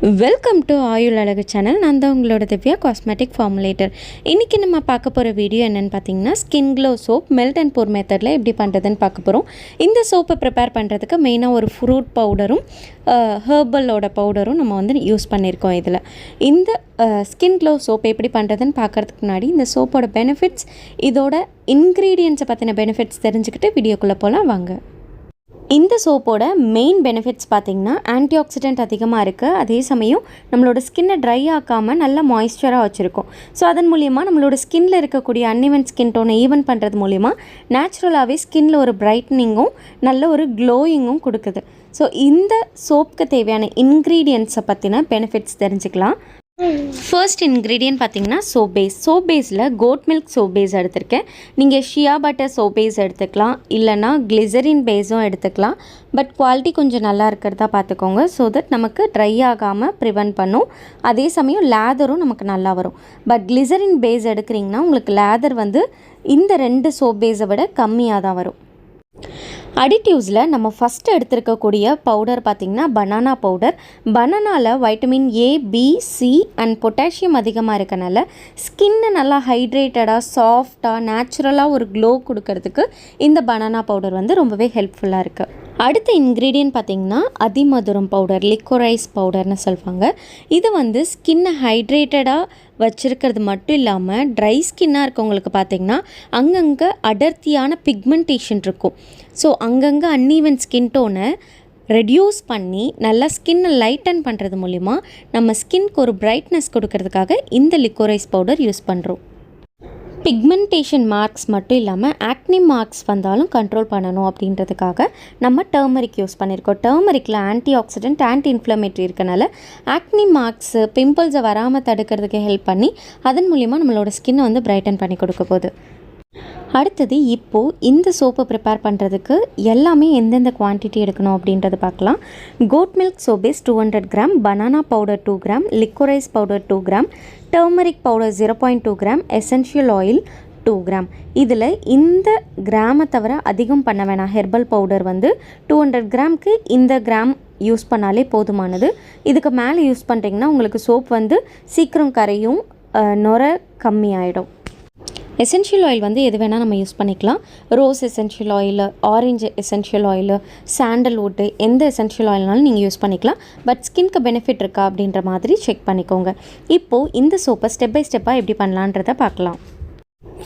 Welcome to ஆயுள் அழகு channel. நான் தான் உங்களோட திவ்யா காஸ்மெட்டிக் ஃபார்முலேட்டர். இன்றைக்கி நம்ம பார்க்க போகிற வீடியோ என்னென்னு பார்த்தீங்கன்னா, skin glow soap melt and pour மெத்தடில் எப்படி பண்ணுறதுன்னு பார்க்க போகிறோம். இந்த சோப்பை ப்ரிப்பேர் பண்ணுறதுக்கு மெயினாக ஒரு ஃப்ரூட் பவுடரும் ஹெர்பலோட பவுடரும் நம்ம வந்து யூஸ் பண்ணியிருக்கோம். இதில் இந்த ஸ்கின் க்ளோ சோப் எப்படி பண்ணுறதுன்னு பார்க்குறதுக்கு முன்னாடி இந்த சோப்போட பெனிஃபிட்ஸ், இதோட இன்க்ரீடியன்ட்ஸை பற்றின பெனிஃபிட்ஸ் தெரிஞ்சுக்கிட்டு வீடியோக்குள்ளே போகலாம் வாங்க. இந்த சோப்போட மெயின் பெனிஃபிட்ஸ் பார்த்திங்கன்னா, ஆன்டி ஆக்சிடென்ட் அதிகமாக இருக்குது. அதே சமயம் நம்மளோட ஸ்கின்னை ட்ரை ஆக்காமல் நல்ல மாய்ஸ்சராக வச்சுருக்கோம். ஸோ அதன் மூலிமா நம்மளோட ஸ்கின்னில் இருக்கக்கூடிய அன்இவன் ஸ்கின் டோனை ஈவன் பண்ணுறது மூலிமா நேச்சுரலாகவே ஸ்கின்னில் ஒரு பிரைட்னிங்கும் நல்ல ஒரு க்ளோயிங்கும் கொடுக்குது. ஸோ இந்த சோப்புக்கு தேவையான இன்க்ரீடியன்ட்ஸை பற்றின பெனிஃபிட்ஸ் தெரிஞ்சுக்கலாம். ஃபர்ஸ்ட் இன்க்ரீடியன்ட் பார்த்திங்கன்னா சோப் பேஸில் கோட் மில்க் சோப் பேஸ் எடுத்திருக்கேன். நீங்கள் ஷியா பட்டர் சோப் பேஸ் எடுத்துக்கலாம், இல்லைனா கிளிசரின் பேஸும் எடுத்துக்கலாம். பட் குவாலிட்டி கொஞ்சம் நல்லா இருக்கிறதா பார்த்துக்கோங்க. ஸோ தட் நமக்கு ட்ரை ஆகாமல் ப்ரிவென்ட் பண்ணும். அதே சமயம் லேதரும் நமக்கு நல்லா வரும். பட் கிளிசரின் பேஸ் எடுக்கிறீங்கன்னா உங்களுக்கு லேதர் வந்து இந்த 2 சோப் பேஸை விட கம்மியாக தான் வரும். அடிட்டிவ்ஸில் நம்ம ஃபஸ்ட்டு எடுத்துருக்கக்கூடிய பவுடர் பார்த்திங்கன்னா பனானா பவுடர். பனானாவில் vitamin A, B, C and potassium அதிகமாக இருக்கனால ஸ்கின்னை நல்லா ஹைட்ரேட்டடாக சாஃப்டாக நேச்சுரலாக ஒரு க்ளோ கொடுக்கறதுக்கு இந்த பனானா பவுடர் வந்து ரொம்பவே ஹெல்ப்ஃபுல்லாக இருக்குது. அடுத்த இன்க்ரீடியன்ட் பார்த்திங்கன்னா அதிமதுரம் பவுடர், லிக்கோரைஸ் பவுடர்னு சொல்லுவாங்க. இது வந்து ஸ்கின்னை ஹைட்ரேட்டடாக வச்சுருக்கிறது மட்டும் இல்லாமல் ட்ரை ஸ்கின்னாக இருக்கவங்களுக்கு பார்த்திங்கன்னா அங்கங்கே அடர்த்தியான பிக்மெண்டேஷன் இருக்கும். ஸோ அங்கங்கே அன்ஈவன் ஸ்கின் டோனை ரெடியூஸ் பண்ணி நல்லா ஸ்கின்னை லைட்டன் பண்ணுறது மூலிமா நம்ம ஸ்கின்க்கு ஒரு பிரைட்னஸ் கொடுக்கறதுக்காக இந்த லிக்கோரைஸ் பவுடர் யூஸ் பண்ணுறோம். பிக்மெண்டேஷன் மார்க்ஸ் மட்டும் இல்லாமல் ஆக்னி மார்க்ஸ் வந்தாலும் கண்ட்ரோல் பண்ணணும் அப்படின்றதுக்காக நம்ம டர்மரிக் யூஸ் பண்ணியிருக்கோம். டர்மரிக்கில் ஆன்டி ஆக்சிடென்ட், ஆன்டி இன்ஃப்ளமேட்டரி இருக்கனால ஆக்னி மார்க்ஸு, பிம்பிள்ஸை வராமல் தடுக்கிறதுக்கு ஹெல்ப் பண்ணி அதன் மூலிமா நம்மளோட ஸ்கின்னை வந்து பிரைட்டன் பண்ணி கொடுக்க போகுது. அடுத்தது இப்போது இந்த சோப்பை ப்ரிப்பேர் பண்ணுறதுக்கு எல்லாமே எந்தெந்த குவான்டிட்டி எடுக்கணும் அப்படின்றது பார்க்கலாம். Goat milk soap base 200 gram, banana powder 2 gram, liquorice powder 2 gram, turmeric powder 0.2 gram, essential oil 2 gram. இதில் இந்த கிராமை தவிர அதிகம் பண்ண வேணாம். ஹெர்பல் பவுடர் வந்து 200 கிராமுக்கு இந்த கிராம் யூஸ் பண்ணாலே போதுமானது. இதுக்கு மேலே யூஸ் பண்ணுறீங்கன்னா உங்களுக்கு சோப் வந்து சீக்கிரம் கரையும், நுர கம்மியாயிடும். எசென்ஷியல் ஆயில் வந்து எது வேணால் நம்ம யூஸ் பண்ணிக்கலாம். Rose essential oil, orange essential oil, sandalwood, எந்த எசென்ஷியல் ஆயில்னாலும் நீங்கள் யூஸ் பண்ணிக்கலாம். பட் ஸ்கின்க்கு பெனிஃபிட் இருக்கா அப்படின்ற மாதிரி செக் பண்ணிக்கோங்க. இப்போது இந்த சோப்பை ஸ்டெப் பை ஸ்டெப்பாக எப்படி பண்ணலான்றதை பார்க்கலாம்.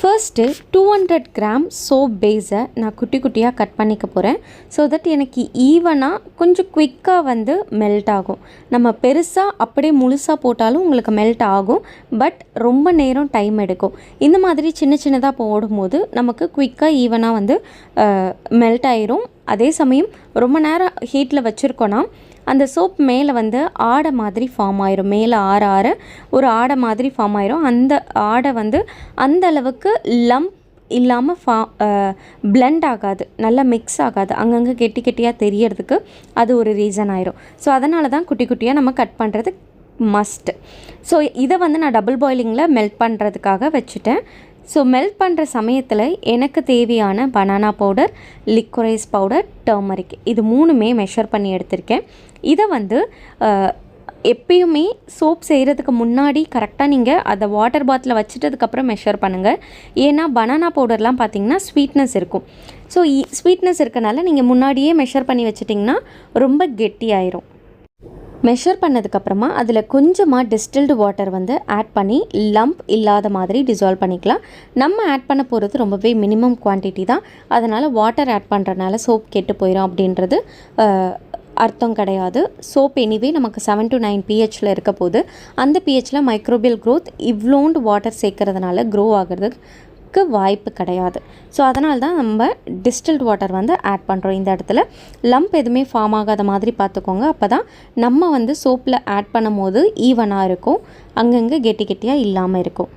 ஃபர்ஸ்ட்டு 200 கிராம் சோப் பேஸை நான் குட்டி குட்டியாக கட் பண்ணிக்க போகிறேன். ஸோ தட் எனக்கு ஈவனாக கொஞ்சம் குயிக்காக வந்து மெல்ட் ஆகும். நம்ம பெருசாக அப்படியே முழுசாக போட்டாலும் உங்களுக்கு மெல்ட் ஆகும். பட் ரொம்ப நேரம் டைம் எடுக்கும். இந்த மாதிரி சின்ன சின்னதாக போடும்போது நமக்கு குயிக்காக ஈவனாக வந்து மெல்ட் ஆயிரும். அதே சமயம் ரொம்ப நேரம் ஹீட்டில் வச்சுருக்கோன்னா அந்த சோப் மேலே வந்து ஆடை மாதிரி ஃபார்ம் ஆயிரும். மேலே ஆற ஒரு ஆடை மாதிரி ஃபார்ம் ஆயிரும். அந்த ஆடை வந்து அந்த அளவுக்கு லம்ப் இல்லாமல் பிளெண்ட் ஆகாது, நல்லா மிக்ஸ் ஆகாது, அங்கங்கே கெட்டி கெட்டியாக தெரியறதுக்கு அது ஒரு ரீசன் ஆயிரும். ஸோ அதனால தான் குட்டி குட்டியாக நம்ம கட் பண்ணுறது மஸ்ட்டு. ஸோ இதை வந்து நான் டபுள் பாயிலிங்கில் மெல்ட் பண்ணுறதுக்காக வச்சுட்டேன். ஸோ மெல்ட் பண்ணுற சமயத்தில் எனக்கு தேவையான banana powder, liquorice powder, turmeric இது 3மே மெஷர் பண்ணி எடுத்திருக்கேன். இதை வந்து எப்பயுமே சோப் செய்கிறதுக்கு முன்னாடி கரெக்டாக நீங்கள் அதை வாட்டர் பாட்டில் வச்சுட்டதுக்கப்புறம் மெஷர் பண்ணுங்கள். ஏன்னா பனானா பவுடர்லாம் பார்த்திங்கன்னா ஸ்வீட்னஸ் இருக்கும். ஸோ ஸ்வீட்னஸ் இருக்கனால நீங்கள் முன்னாடியே மெஷர் பண்ணி வச்சிட்டிங்கன்னா ரொம்ப கெட்டியாயிரும். மெஷர் பண்ணதுக்கப்புறமா அதில் கொஞ்சமாக டிஸ்டில்டு வாட்டர் வந்து ஆட் பண்ணி லம்ப் இல்லாத மாதிரி டிசால்வ் பண்ணிக்கலாம். நம்ம ஆட் பண்ண போகிறது ரொம்பவே மினிமம் குவான்டிட்டி தான். அதனால் வாட்டர் ஆட் பண்ணுறதுனால சோப் கெட்டு போயிடும் அப்படின்றது அர்த்தம் கிடையாது. சோப் எனிவே நமக்கு 7 to 9 pHல் இருக்க போது அந்த pHல் மைக்ரோபியல் க்ரோத் இவ்வளோண்டு வாட்டர் சேர்க்கறதுனால க்ரோ ஆகிறதுக்கு வாய்ப்பு கிடையாது. ஸோ அதனால தான் நம்ம டிஸ்டில்டு வாட்டர் வந்து ஆட் பண்ணுறோம். இந்த இடத்துல லம்ப் எதுவுமே ஃபார்ம் ஆகாத மாதிரி பார்த்துக்கோங்க. அப்போ தான் நம்ம வந்து சோப்பில் ஆட் பண்ணும் போது ஈவனாக இருக்கும், அங்கங்கே கெட்டி கெட்டியாக இல்லாமல் இருக்கும்.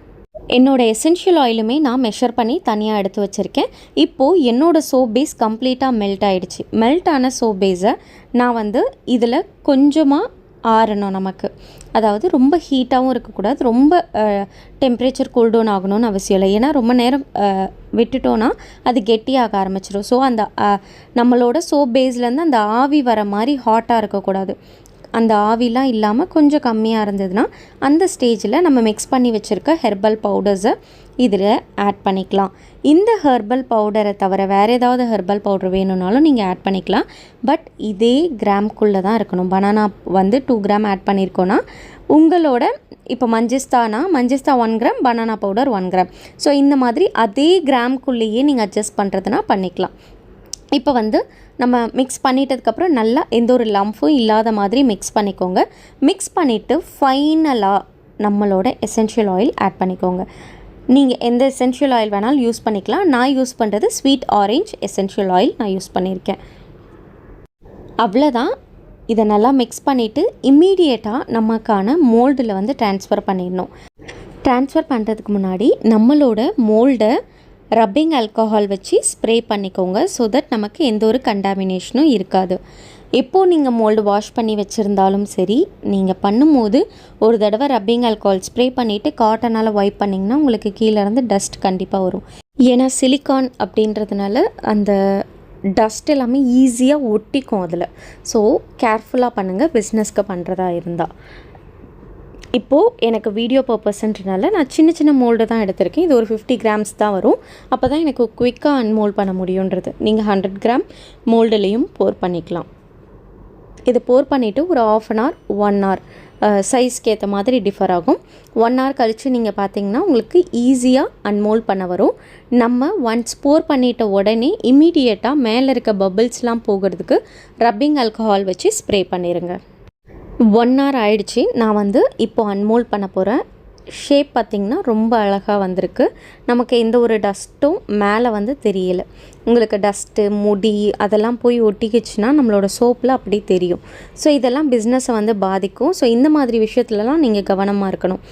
என்னோடய எசென்ஷியல் ஆயிலுமே நான் மெஷர் பண்ணி தனியாக எடுத்து வச்சுருக்கேன். இப்போது என்னோடய சோப் பேஸ் கம்ப்ளீட்டாக மெல்ட் ஆகிடுச்சு. மெல்ட் ஆன சோப் பேஸை நான் வந்து இதில் கொஞ்சமாக ஆறணும். நமக்கு அதாவது ரொம்ப ஹீட்டாகவும் இருக்கக்கூடாது, ரொம்ப டெம்பரேச்சர் கூல்டவுன் ஆகணும்னு அவசியம் இல்லை. ஏன்னா ரொம்ப நேரம் விட்டுட்டோன்னா அது கெட்டியாக ஆரம்பிச்சிடும். ஸோ அந்த நம்மளோட சோப் பேஸ்லேருந்து அந்த ஆவி வர மாதிரி ஹாட்டாக இருக்கக்கூடாது. அந்த ஆவிலாம் இல்லாமல் கொஞ்சம் கம்மியாக இருந்ததுன்னா அந்த ஸ்டேஜில் நம்ம மிக்ஸ் பண்ணி வச்சுருக்க ஹெர்பல் பவுடர்ஸை இதில் ஆட் பண்ணிக்கலாம். இந்த ஹெர்பல் பவுடரை தவிர வேறு ஏதாவது ஹெர்பல் பவுடர் வேணும்னாலும் நீங்கள் ஆட் பண்ணிக்கலாம். பட் இதே கிராம்குள்ளே தான் இருக்கணும். பனானா வந்து 2 கிராம் ஆட் பண்ணியிருக்கோன்னா உங்களோட இப்போ மஞ்சிஸ்தா 1 gram, banana powder 1 gram. So இந்த மாதிரி அதே கிராம்குள்ளேயே நீங்கள் அட்ஜஸ்ட் பண்ணுறதுனா பண்ணிக்கலாம். இப்போ வந்து நம்ம மிக்ஸ் பண்ணிட்டதுக்கப்புறம் நல்லா எந்த ஒரு லம்ஃபும் இல்லாத மாதிரி மிக்ஸ் பண்ணிக்கோங்க. மிக்ஸ் பண்ணிவிட்டு ஃபைனலாக நம்மளோட எசென்ஷியல் ஆயில் ஆட் பண்ணிக்கோங்க. நீங்கள் எந்த எசென்ஷியல் ஆயில் வேணாலும் யூஸ் பண்ணிக்கலாம். நான் யூஸ் பண்ணுறது ஸ்வீட் ஆரஞ்ச் எசென்ஷியல் ஆயில் நான் யூஸ் பண்ணியிருக்கேன். அவ்வளோதான். இதை நல்லா மிக்ஸ் பண்ணிவிட்டு இம்மீடியட்டாக நமக்கான மோல்டில் வந்து ட்ரான்ஸ்ஃபர் பண்ணிடணும். ட்ரான்ஸ்ஃபர் பண்ணுறதுக்கு முன்னாடி நம்மளோட மோல்டை ரப்பிங் ஆல்கஹால் வச்சு ஸ்ப்ரே பண்ணிக்கோங்க. ஸோ தட் நமக்கு எந்த ஒரு கண்டாமினேஷனும் இருக்காது. எப்போது நீங்கள் மோல்டு வாஷ் பண்ணி வச்சுருந்தாலும் சரி, நீங்கள் பண்ணும்போது ஒரு தடவை ரப்பிங் ஆல்கஹால் ஸ்ப்ரே பண்ணிவிட்டு காட்டனால் வைப் பண்ணிங்கன்னா உங்களுக்கு கீழேருந்து டஸ்ட் கண்டிப்பாக வரும். ஏன்னா சிலிக்கான் அப்படின்றதுனால அந்த டஸ்ட் எல்லாமே ஈஸியாக ஒட்டிக்கும் அதில். ஸோ கேர்ஃபுல்லாக பண்ணுங்கள் பிஸ்னஸ்க்கு பண்ணுறதா இருந்தால். இப்போது எனக்கு வீடியோ பர்பஸ்ன்றனால நான் சின்ன மோல்டு தான் எடுத்திருக்கேன். இது ஒரு 50 கிராம்ஸ் தான் வரும். அப்போ தான் எனக்கு குயிக்காக அன்மோல்ட் பண்ண முடியுன்றது. நீங்கள் 100 கிராம் மோல்டுலேயும் போர் பண்ணிக்கலாம். இது போர் பண்ணிவிட்டு ஒரு 1/2 hour 1 hour சைஸ்க்கு ஏற்ற மாதிரி டிஃபர் ஆகும். 1 hour கழித்து நீங்கள் பார்த்தீங்கன்னா உங்களுக்கு ஈஸியாக அன்மோல்ட் பண்ண வரும். நம்ம ஒன்ஸ் போர் பண்ணிட்ட உடனே இம்மீடியட்டாக மேலே இருக்க பபிள்ஸ்லாம் போகிறதுக்கு ரப்பிங் ஆல்கஹால் வச்சு ஸ்ப்ரே பண்ணிடுங்க. 1 hour ஆயிடுச்சு. நான் வந்து இப்போது அன்மோல்ட் பண்ண போகிறேன். ஷேப் பார்த்திங்கன்னா ரொம்ப அழகாக வந்திருக்கு. நமக்கு எந்த ஒரு டஸ்ட்டும் மேலே வந்து தெரியலை. உங்களுக்கு டஸ்ட்டு முடி அதெல்லாம் போய் ஒட்டிக்கிச்சுன்னா நம்மளோட சோப்பில் அப்படி தெரியும். ஸோ இதெல்லாம் பிஸ்னஸை வந்து பாதிக்கும். ஸோ இந்த மாதிரி விஷயத்துலலாம் நீங்கள் கவனமாக இருக்கணும்.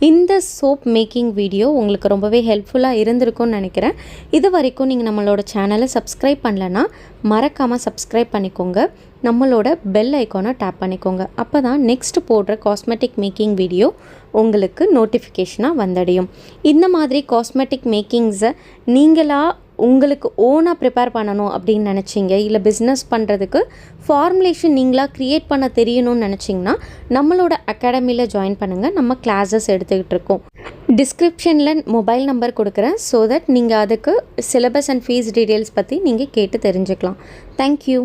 இந்த சோப் மேக்கிங் வீடியோ உங்களுக்கு ரொம்பவே ஹெல்ப்ஃபுல்லாக இருந்திருக்கும்னு நினைக்கிறேன். இது வரைக்கும் நீங்கள் நம்மளோட சேனலை சப்ஸ்கிரைப் பண்ணலன்னா மறக்காமல் சப்ஸ்கிரைப் பண்ணிக்கோங்க. நம்மளோட பெல் ஐக்கானை டேப் பண்ணிக்கோங்க. அப்போ தான் நெக்ஸ்ட் போடுற காஸ்மெட்டிக் மேக்கிங் வீடியோ உங்களுக்கு நோட்டிஃபிகேஷனாக வந்தடையும். இந்த மாதிரி காஸ்மெட்டிக் மேக்கிங்ஸை நீங்களாக உங்களுக்கு ஓனாக ப்ரிப்பேர் பண்ணணும் அப்படின்னு நினச்சிங்க, இல்லை பிஸ்னஸ் பண்ணுறதுக்கு ஃபார்முலேஷன் நீங்களாக க்ரியேட் பண்ண தெரியணும்னு நினச்சிங்கன்னா நம்மளோட அகாடமியில் ஜாயின் பண்ணுங்கள். நம்ம கிளாஸஸ் எடுத்துக்கிட்டு இருக்கோம். டிஸ்கிரிப்ஷனில் மொபைல் நம்பர் கொடுக்குறேன். ஸோ தட் நீங்கள் அதுக்கு சிலபஸ் அண்ட் ஃபீஸ் டீட்டெயில்ஸ் பற்றி நீங்கள் கேட்டு தெரிஞ்சுக்கலாம். தேங்க்யூ.